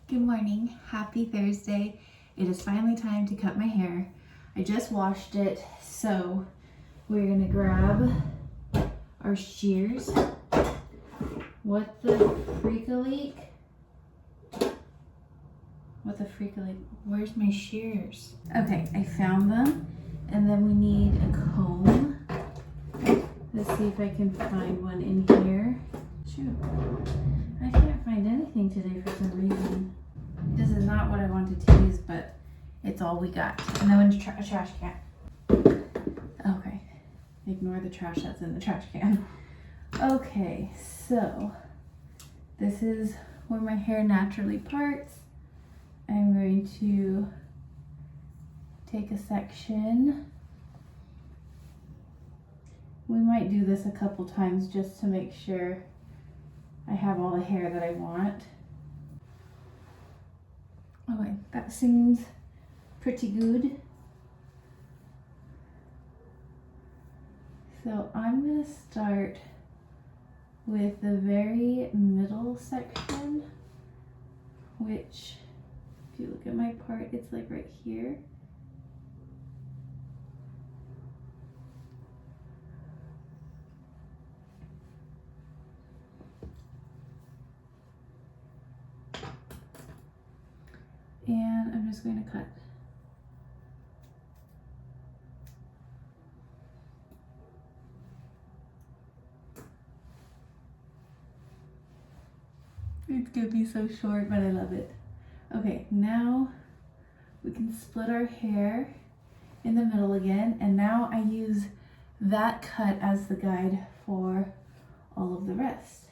Good morning, happy Thursday. It is finally time to cut my hair. I just washed it, so we're gonna grab our shears. What the freak-a-leak? What the freak-a-leak? Where's my shears? Okay, I found them, and then we need a comb. Let's see if I can find one in here. Shoot, I can't find anything today for some reason. This is not what I wanted to use, but it's all we got. And then a trash can. Okay, ignore the trash that's in the trash can. Okay, so this is where my hair naturally parts. I'm going to take a section. We might do this a couple times just to make sure I have all the hair that I want. Okay, that seems pretty good. So I'm gonna start with the very middle section, which, if you look at my part, it's like right here. And I'm just going to cut. It's gonna be so short, but I love it. Okay, now we can split our hair in the middle again, and now I use that cut as the guide for all of the rest.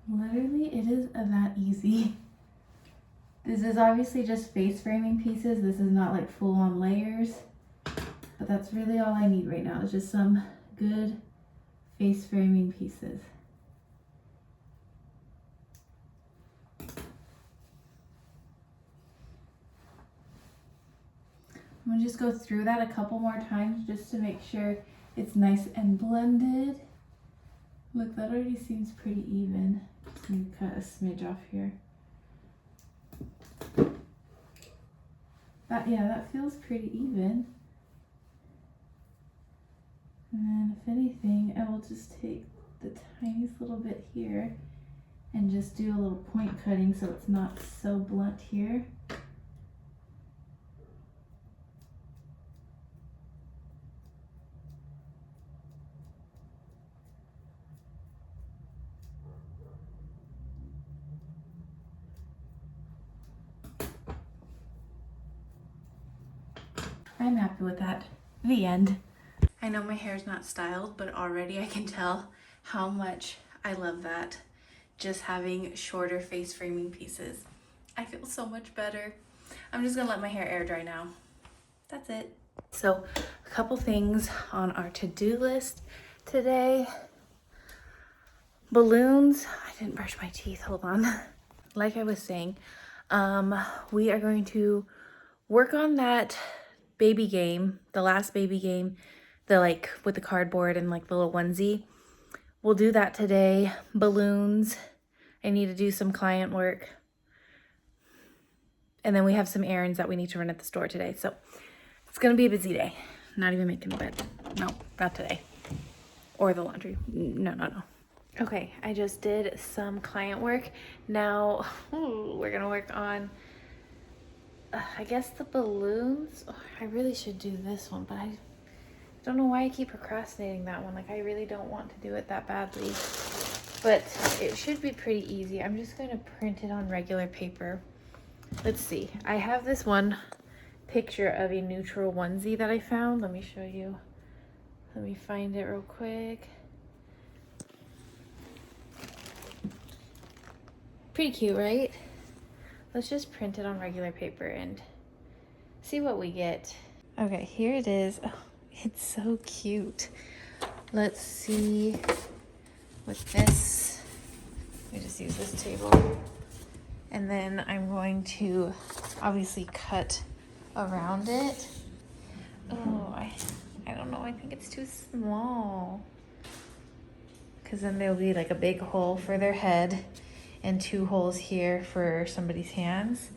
Literally, it is that easy. This is obviously just face framing pieces. This is not like full on layers, but that's really all I need right now. Is just some good face framing pieces. I'm gonna just go through that a couple more times just to make sure it's nice and blended. Look, that already seems pretty even. Just gonna cut a smidge off here. That feels pretty even. And then if anything, I will just take the tiniest little bit here and just do a little point cutting so it's not so blunt here. I'm happy with that. The end. I know my hair's not styled, but already I can tell how much I love that. Just having shorter face framing pieces. I feel so much better. I'm just gonna let my hair air dry now. That's it. So a couple things on our to-do list today. Balloons. I didn't brush my teeth, hold on. Like I was saying, we are going to work on that baby game, the last baby game, the like with the cardboard and like the little onesie. We'll do that today. Balloons. I need to do some client work. And then we have some errands that we need to run at the store today. So it's gonna be a busy day. Not even making the bed. No, not today. Or the laundry. No. Okay, I just did some client work. Now we're gonna work on I guess the balloons. Oh, I really should do this one, but I don't know why I keep procrastinating that one. Like, I really don't want to do it that badly, but it should be pretty easy. I'm just going to print it on regular paper. Let's see. I have this one picture of a neutral onesie that I found. Let me show you. Let me find it real quick. Pretty cute, right? Let's just print it on regular paper and see what we get. Okay, here it is. Oh, it's so cute. Let's see with this. Let me just use this table. And then I'm going to obviously cut around it. Oh, I don't know, I think it's too small. Because then there'll be like a big hole for their head and 2 holes here for somebody's hands.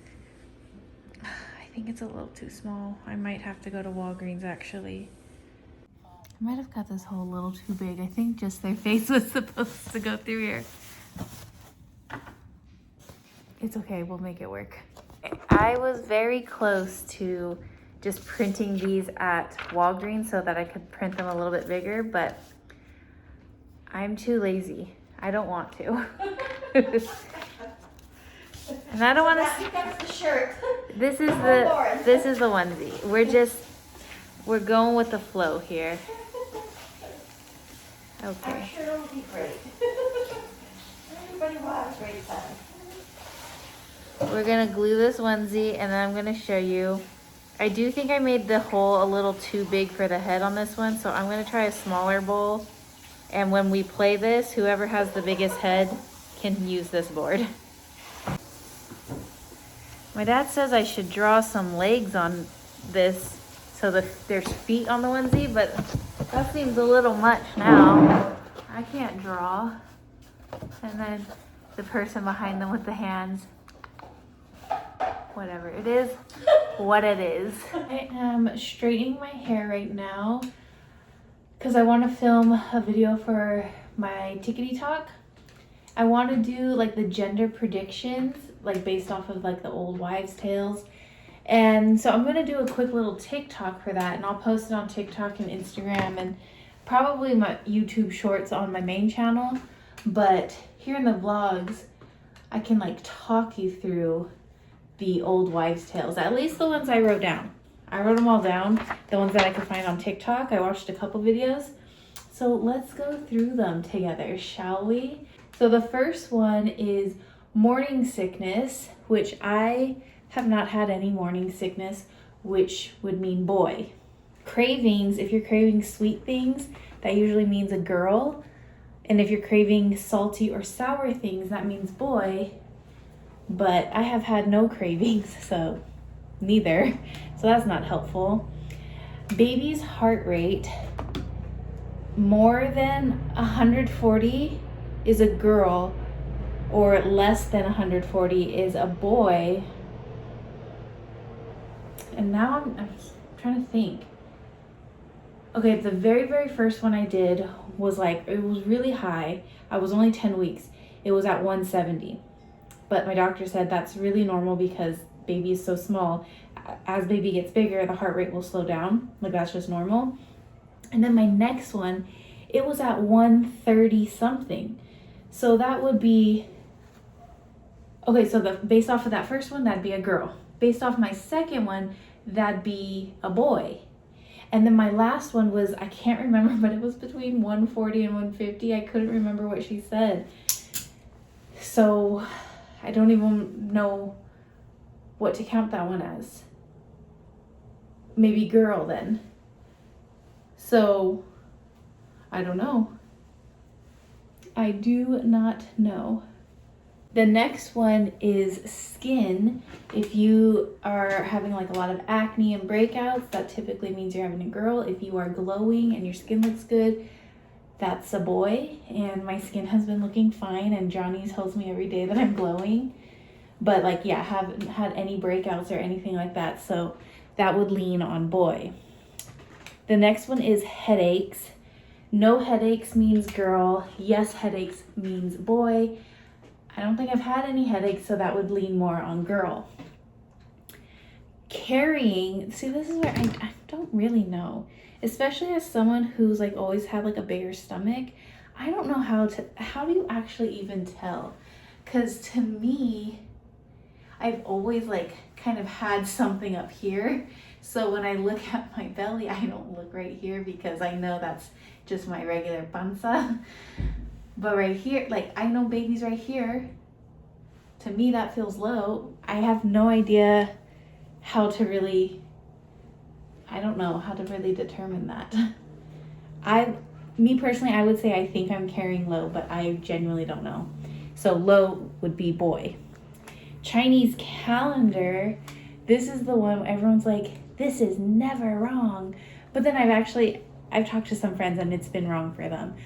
I think it's a little too small. I might have to go to Walgreens actually. I might have got this hole a little too big. I think just their face was supposed to go through here. It's okay, we'll make it work. I was very close to just printing these at Walgreens so that I could print them a little bit bigger, but I'm too lazy. I don't want to. And I don't want to. That's the shirt. This is the onesie. We're going with the flow here. Okay. I'm sure it'll be great. Everybody will have a great time. We're gonna glue this onesie and then I'm gonna show you. I do think I made the hole a little too big for the head on this one, so I'm gonna try a smaller bowl. And when we play this, whoever has the biggest head can use this board. My dad says I should draw some legs on this so that there's feet on the onesie, but that seems a little much now. I can't draw. And then the person behind them with the hands. Whatever it is, what it is. I am straightening my hair right now because I want to film a video for my Tickety Talk. I want to do like the gender predictions, like based off of like the old wives' tales. And so I'm going to do a quick little TikTok for that, and I'll post it on TikTok and Instagram and probably my YouTube shorts on my main channel. But here in the vlogs, I can like talk you through the old wives' tales, at least the ones I wrote down. I wrote them all down, the ones that I could find on TikTok. I watched a couple videos. So let's go through them together, shall we? So the first one is morning sickness, which I have not had any morning sickness, which would mean boy. Cravings, if you're craving sweet things, that usually means a girl. And if you're craving salty or sour things, that means boy. But I have had no cravings, so neither. So that's not helpful. Baby's heart rate, more than 140 is a girl, or less than 140 is a boy. And now I'm trying to think. Okay, the very first one I did was like, it was really high. I was only 10 weeks. It was at 170. But my doctor said that's really normal because baby is so small. As baby gets bigger, the heart rate will slow down. Like that's just normal. And then my next one, it was at 130 something. So that would be, okay, so based off of that first one, that'd be a girl. Based off my second one, that'd be a boy. And then my last one was, I can't remember, but it was between 140 and 150. I couldn't remember what she said. So I don't even know what to count that one as. Maybe girl then. So I don't know. I do not know. The next one is skin. If you are having like a lot of acne and breakouts, that typically means you're having a girl. If you are glowing and your skin looks good, that's a boy. And my skin has been looking fine, and Johnny tells me every day that I'm glowing. But like, yeah, haven't had any breakouts or anything like that, so that would lean on boy. The next one is headaches. No headaches means girl. Yes headaches means boy. I don't think I've had any headaches, so that would lean more on girl. Carrying, see, this is where I don't really know. Especially as someone who's like always had like a bigger stomach, I don't know how do you actually even tell? Because to me, I've always like kind of had something up here. So when I look at my belly, I don't look right here because I know that's just my regular panza. But right here, like I know baby's right here. To me, that feels low. I have no idea how to really, I don't know how to really determine that. Me personally, I would say I think I'm carrying low, but I genuinely don't know. So low would be boy. Chinese calendar, this is the one everyone's like, this is never wrong. But then I've talked to some friends and it's been wrong for them.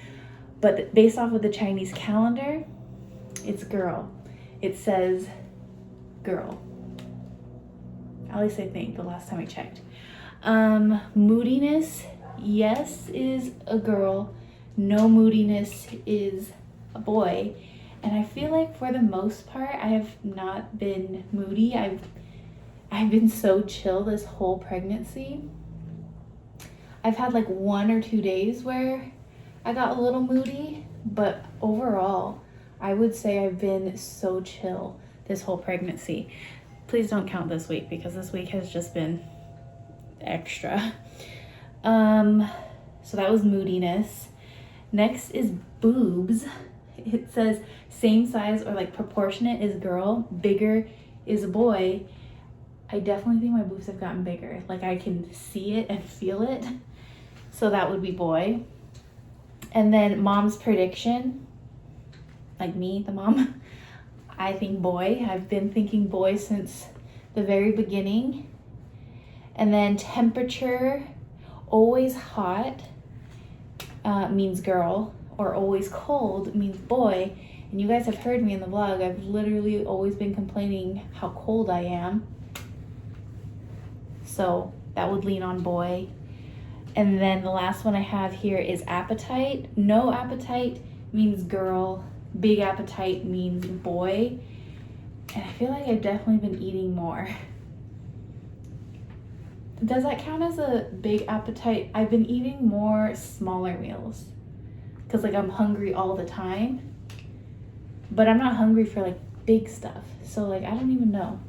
But based off of the Chinese calendar, it's girl. It says girl. At least I think the last time I checked. Moodiness, yes, is a girl. No moodiness is a boy. And I feel like for the most part, I have not been moody. I've been so chill this whole pregnancy. I've had like 1 or 2 days where I got a little moody, but overall, I would say I've been so chill this whole pregnancy. Please don't count this week because this week has just been extra. So that was moodiness. Next is boobs. It says same size or like proportionate is girl, bigger is a boy. I definitely think my boobs have gotten bigger. Like I can see it and feel it. So that would be boy. And then mom's prediction, like me, the mom, I think boy. I've been thinking boy since the very beginning. And then temperature, always hot means girl, or always cold means boy. And you guys have heard me in the vlog. I've literally always been complaining how cold I am. So that would lean on boy. And then the last one I have here is appetite. No appetite means girl. Big appetite means boy. And I feel like I've definitely been eating more. Does that count as a big appetite? I've been eating more smaller meals because like I'm hungry all the time, but I'm not hungry for like big stuff. So like, I don't even know.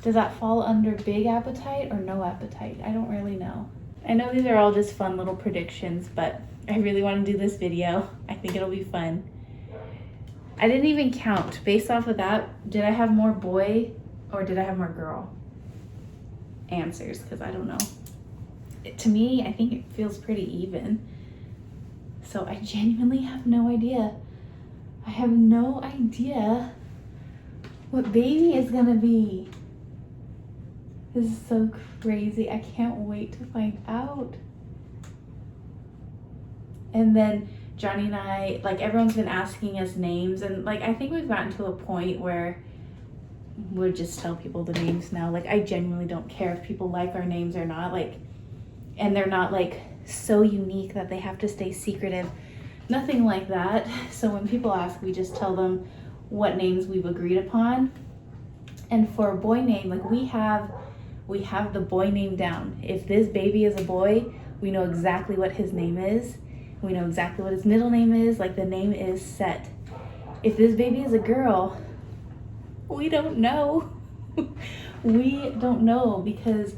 Does that fall under big appetite or no appetite? I don't really know. I know these are all just fun little predictions, but I really want to do this video. I think it'll be fun. I didn't even count. Based off of that, did I have more boy or did I have more girl answers? Because I don't know. To me, I think it feels pretty even. So I genuinely have no idea. I have no idea what baby is gonna be. This is so crazy. I can't wait to find out. And then Johnny and I, like everyone's been asking us names, and like I think we've gotten to a point where we'll just tell people the names now. Like I genuinely don't care if people like our names or not, like, and they're not like so unique that they have to stay secretive. Nothing like that. So when people ask, we just tell them what names we've agreed upon. And for a boy name, like we have the boy name down. If this baby is a boy, we know exactly what his name is. We know exactly what his middle name is. Like the name is set. If this baby is a girl, we don't know. We don't know because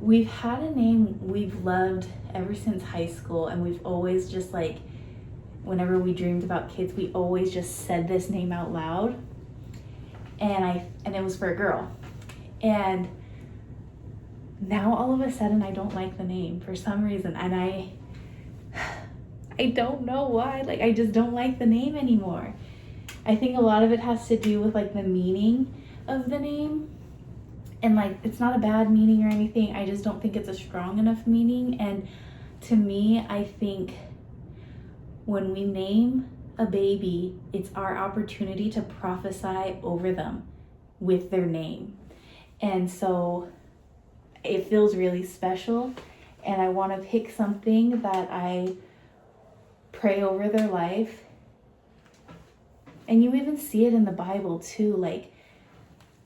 we've had a name we've loved ever since high school, and we've always just like, whenever we dreamed about kids, we always just said this name out loud. And it was for a girl. And now all of a sudden I don't like the name for some reason, and I don't know why. Like I just don't like the name anymore. I think a lot of it has to do with like the meaning of the name, and like it's not a bad meaning or anything. I just don't think it's a strong enough meaning. And to me, I think when we name a baby, it's our opportunity to prophesy over them with their name. And so it feels really special, and I want to pick something that I pray over their life. And you even see it in the Bible too. Like,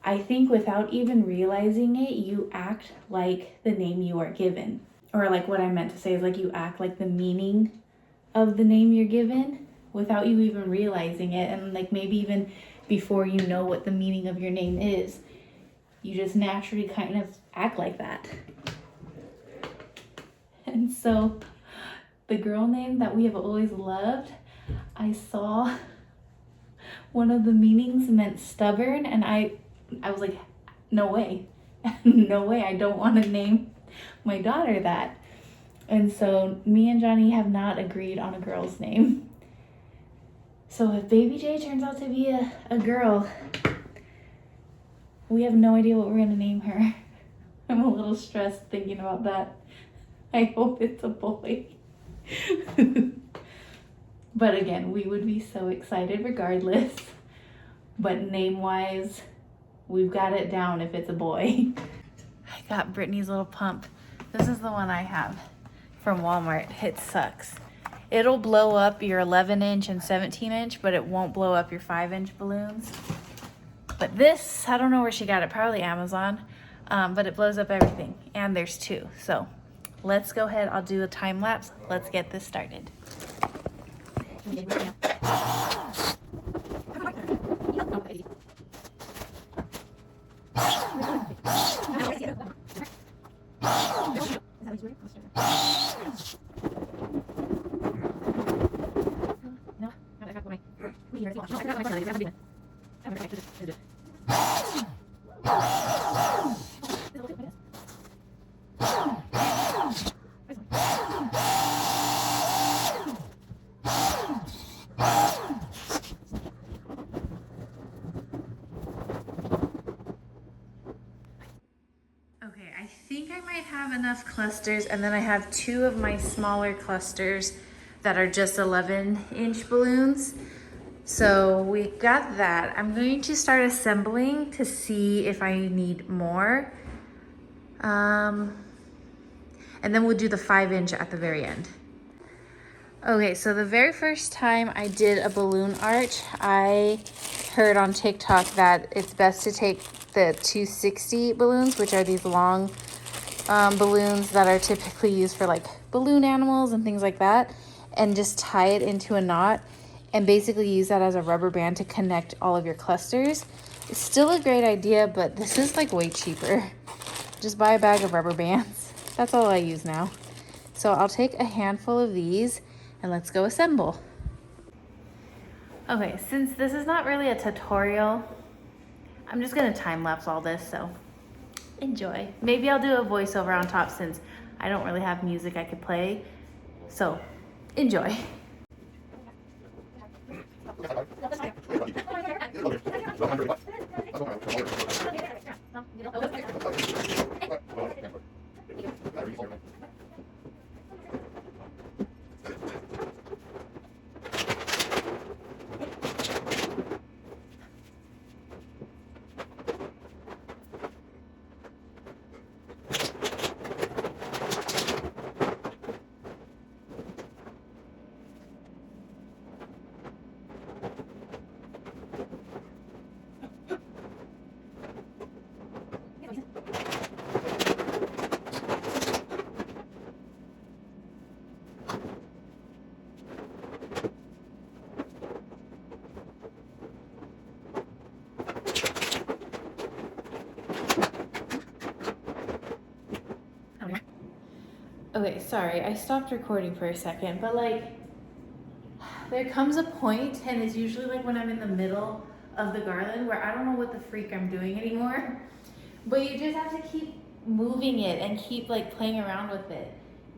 I think without even realizing it, you act like the name you are given. Or like what I meant to say is like you act like the meaning of the name you're given without you even realizing it. And like maybe even before you know what the meaning of your name is, you just naturally kind of act like that. And so the girl name that we have always loved, I saw one of the meanings meant stubborn, and I was like, no way. No way, I don't want to name my daughter that. And so me and Johnny have not agreed on a girl's name. So if baby J turns out to be a girl, We have no idea what we're gonna name her. I'm a little stressed thinking about that. I hope it's a boy. But again, we would be so excited regardless. But name-wise, we've got it down if it's a boy. I got Brittany's little pump. This is the one I have from Walmart. It sucks. It'll blow up your 11-inch and 17-inch, but it won't blow up your 5-inch balloons. But this, I don't know where she got it, probably Amazon, but it blows up everything. And there's two, so let's go ahead. I'll do a time lapse. Let's get this started. Okay, I think I might have enough clusters, and then I have two of my smaller clusters that are just 11-inch balloons. So we got that. I'm going to start assembling to see if I need more. And then we'll do the 5-inch at the very end. Okay, so the very first time I did a balloon arch, I heard on TikTok that it's best to take the 260 balloons, which are these long balloons that are typically used for like balloon animals and things like that, and just tie it into a knot and basically use that as a rubber band to connect all of your clusters. It's still a great idea, but this is like way cheaper. Just buy a bag of rubber bands. That's all I use now. So I'll take a handful of these and let's go assemble. Okay, since this is not really a tutorial, I'm just gonna time lapse all this, so enjoy. Maybe I'll do a voiceover on top since I don't really have music I could play. So enjoy. Okay, sorry, I stopped recording for a second, but like, there comes a point, and it's usually like when I'm in the middle of the garland where I don't know what the freak I'm doing anymore, but you just have to keep moving it and keep like playing around with it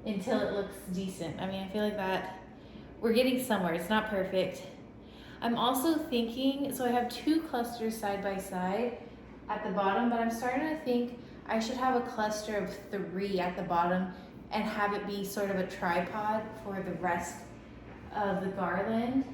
until it looks decent. I mean, I feel like that we're getting somewhere. It's not perfect. I'm also thinking, so I have two clusters side by side at the bottom, but I'm starting to think I should have a cluster of 3 at the bottom and have it be sort of a tripod for the rest of the garland.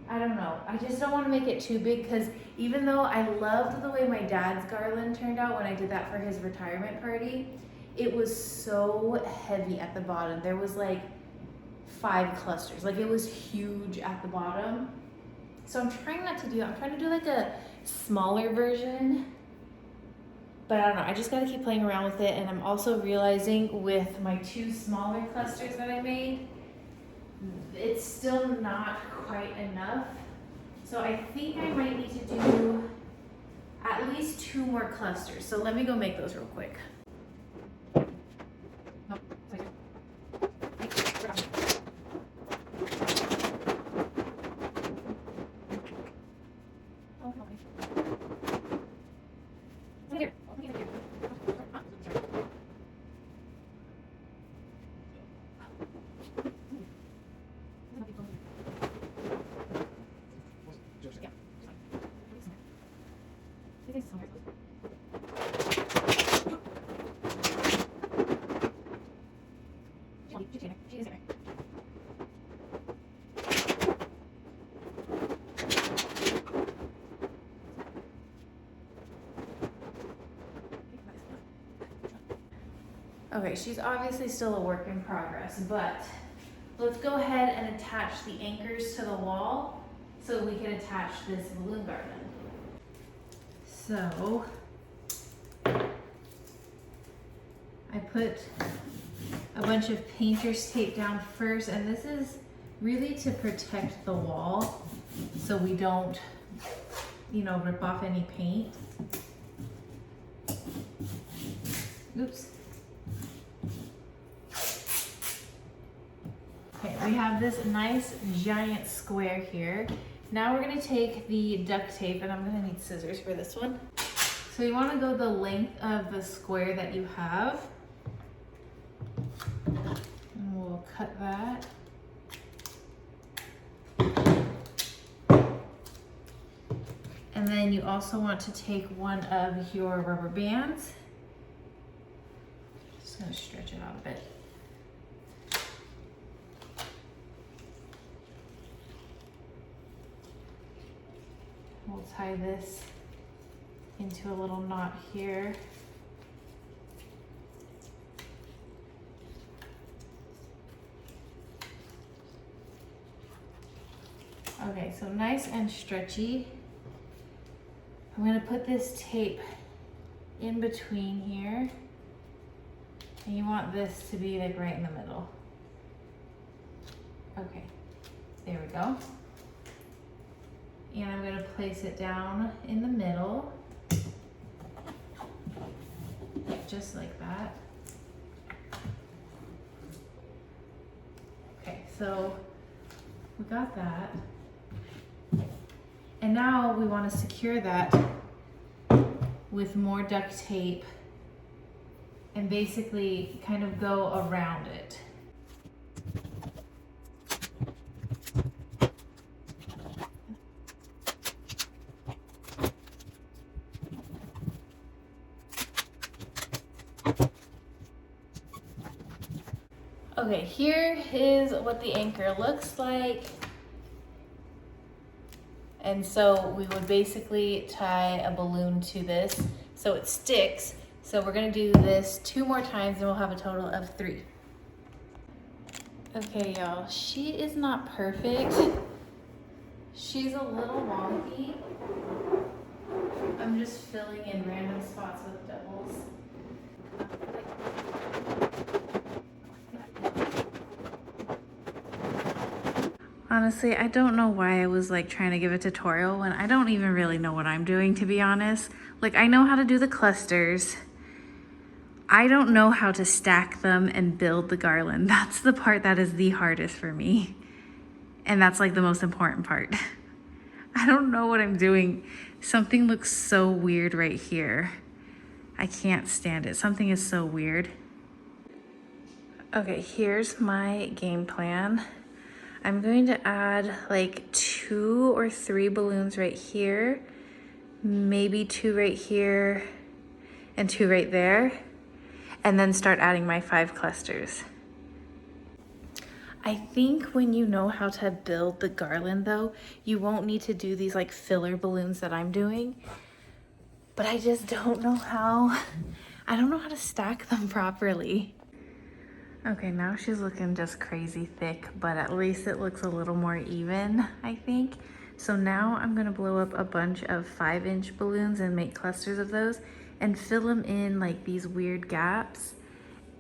I don't know. I just don't want to make it too big because even though I loved the way my dad's garland turned out when I did that for his retirement party, it was so heavy at the bottom. There was like 5 clusters. Like it was huge at the bottom. So I'm trying not to do, I'm trying to do like a smaller version. But I don't know, I just gotta keep playing around with it. And I'm also realizing with my 2 smaller clusters that I made, it's still not quite enough. So I think I might need to do at least 2 more clusters. So let me go make those real quick. Okay, she's obviously still a work in progress, but let's go ahead and attach the anchors to the wall so we can attach this balloon garland. So I put a bunch of painter's tape down first, and this is really to protect the wall so we don't, you know, rip off any paint. Oops. Okay, we have this nice giant square here. Now we're gonna take the duct tape, and I'm gonna need scissors for this one. So you wanna go the length of the square that you have. And we'll cut that. And then you also want to take one of your rubber bands. Just gonna stretch it out a bit. We'll tie this into a little knot here. Okay, so nice and stretchy. I'm gonna put this tape in between here. And you want this to be like right in the middle. Okay, there we go. And I'm gonna place it down in the middle, just like that. Okay, so we got that. And now we want to secure that with more duct tape and basically kind of go around it. Okay, here is what the anchor looks like. And so we would basically tie a balloon to this so it sticks. So we're gonna do this 2 more times and we'll have a total of 3. Okay, y'all, she is not perfect. She's a little wonky. I'm just filling in random spots with doubles. Honestly, I don't know why I was like trying to give a tutorial when I don't even really know what I'm doing, to be honest. Like, I know how to do the clusters. I don't know how to stack them and build the garland. That's the part that is the hardest for me. And that's like the most important part. I don't know what I'm doing. Something looks so weird right here. I can't stand it. Something is so weird. Okay, here's my game plan. I'm going to add like 2 or 3 balloons right here, maybe 2 right here and 2 right there, and then start adding my 5 clusters. I think when you know how to build the garland though, you won't need to do these like filler balloons that I'm doing, but I just don't know how. I don't know how to stack them properly. Okay, now she's looking just crazy thick, but at least it looks a little more even, I think. So now I'm gonna blow up a bunch of 5-inch balloons and make clusters of those and fill them in like these weird gaps.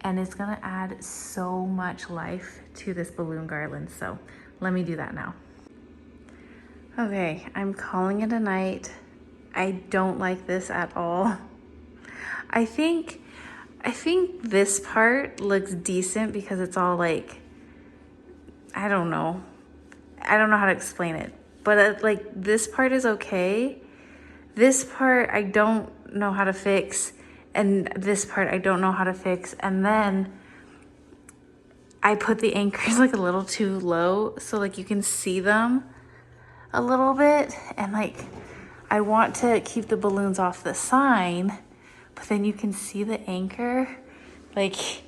And it's gonna add so much life to this balloon garland. So let me do that now. Okay, I'm calling it a night. I don't like this at all. I think this part looks decent because it's all like, I don't know how to explain it, but like this part is okay. This part I don't know how to fix, and this part I don't know how to fix. And then I put the anchors like a little too low so like you can see them a little bit, and like I want to keep the balloons off the sign, but then you can see the anchor. Like,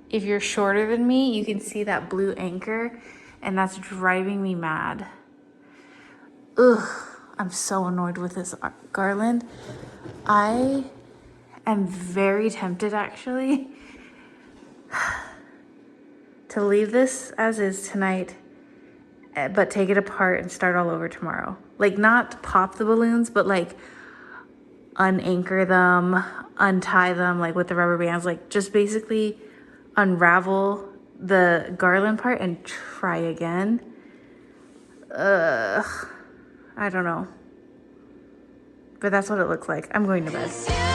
if you're shorter than me, you can see that blue anchor, and that's driving me mad. Ugh, I'm so annoyed with this garland. I am very tempted, actually, to leave this as is tonight, but take it apart and start all over tomorrow. Like, not pop the balloons, but like unanchor them, untie them, like with the rubber bands, like just basically unravel the garland part and try again. I don't know. But that's what it looks like. I'm going to bed.